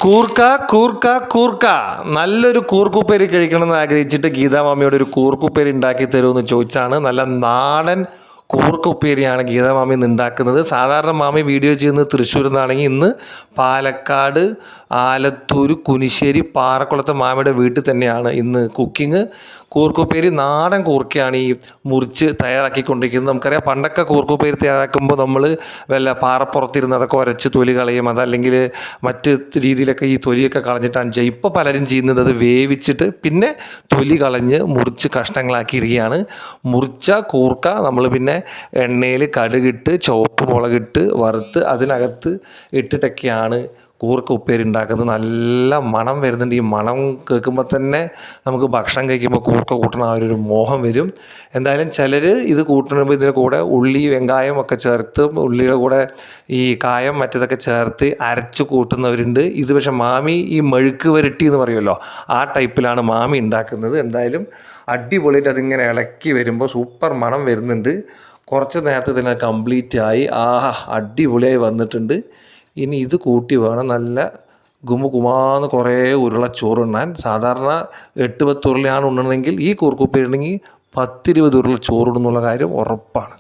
കൂർക്ക കൂർക്ക കൂർക്ക നല്ലൊരു കൂർക്കുപ്പേരി കഴിക്കണമെന്ന് ആഗ്രഹിച്ചിട്ട് ഗീതാ മാമിയോട് ഒരു കൂർക്കുപ്പേരി ഉണ്ടാക്കി തരുമെന്ന് ചോദിച്ചാണ്. നല്ല നാടൻ കൂർക്ക ഉപ്പേരിയാണ് ഗീതാ മാമി ഇന്ന് ഉണ്ടാക്കുന്നത്. സാധാരണ മാമി വീഡിയോ ചെയ്യുന്നത് തൃശ്ശൂരിൽ നിന്നാണെങ്കിൽ ഇന്ന് പാലക്കാട്, ആലത്തൂർ, കുനിശ്ശേരി, പാറക്കുളത്തെ മാമിയുടെ വീട്ടിൽ തന്നെയാണ് ഇന്ന് കുക്കിങ്. കൂർക്കുപ്പേരി നാടൻ കൂർക്കയാണ് ഈ മുറിച്ച് തയ്യാറാക്കിക്കൊണ്ടിരിക്കുന്നത്. നമുക്കറിയാം പണ്ടൊക്കെ കൂർക്കുപ്പേരി തയ്യാറാക്കുമ്പോൾ നമ്മൾ വല്ല പാറപ്പുറത്തിരുന്ന് അതൊക്കെ ഉരച്ച് തൊലി കളയും, അതല്ലെങ്കിൽ മറ്റ് രീതിയിലൊക്കെ ഈ തൊലിയൊക്കെ കളഞ്ഞിട്ടാണ് ചെയ്യുക. ഇപ്പോൾ പലരും ചെയ്യുന്നത് അത് വേവിച്ചിട്ട് പിന്നെ തൊലി കളഞ്ഞ് മുറിച്ച് കഷ്ണങ്ങളാക്കി ഇടുകയാണ്. മുറിച്ച കൂർക്ക നമ്മൾ പിന്നെ എണ്ണയിൽ കടുകിട്ട് ചുവപ്പ് മുളകിട്ട് വറുത്ത് അതിനകത്ത് ഇട്ടിട്ടൊക്കെയാണ് കൂർക്ക ഉപ്പേരി ഉണ്ടാക്കുന്നത്. നല്ല മണം വരുന്നുണ്ട്. ഈ മണം കേൾക്കുമ്പോൾ തന്നെ നമുക്ക് ഭക്ഷണം കഴിക്കുമ്പോൾ കൂർക്ക കൂട്ടണ ആ ഒരു മോഹം വരും. എന്തായാലും ചിലർ ഇത് കൂട്ടുമ്പോൾ ഇതിൻ്റെ കൂടെ ഉള്ളി വെങ്കായം ഒക്കെ ചേർത്ത് ഉള്ളിയുടെ കൂടെ ഈ കായം മറ്റതൊക്കെ ചേർത്ത് അരച്ച് കൂട്ടുന്നവരുണ്ട്. ഇത് പക്ഷേ മാമി ഈ മെഴുക്ക് വരട്ടി എന്ന് പറയുമല്ലോ, ആ ടൈപ്പിലാണ് മാമി ഉണ്ടാക്കുന്നത്. എന്തായാലും അടിപൊളിയായിട്ട് അതിങ്ങനെ ഇളക്കി വരുമ്പോൾ സൂപ്പർ മണം വരുന്നുണ്ട്. കുറച്ച് നേരത്തെ തന്നെ കംപ്ലീറ്റ് ആയി. ആഹാ, അടിപൊളിയായി വന്നിട്ടുണ്ട്. ഇനി ഇത് കൂട്ടി വേണം നല്ല കുമാന്ന് കുറേ ഉരുള ചോറുണ്ണാൻ. സാധാരണ 8-10 ഉരുളയാണ് ഉണ്ണണമെങ്കിൽ ഈ കൂർക്കുപ്പേരി ഉണ്ടെങ്കിൽ 10-20 ഉരുള ചോറുണ്ടെന്നുള്ള കാര്യം ഉറപ്പാണ്.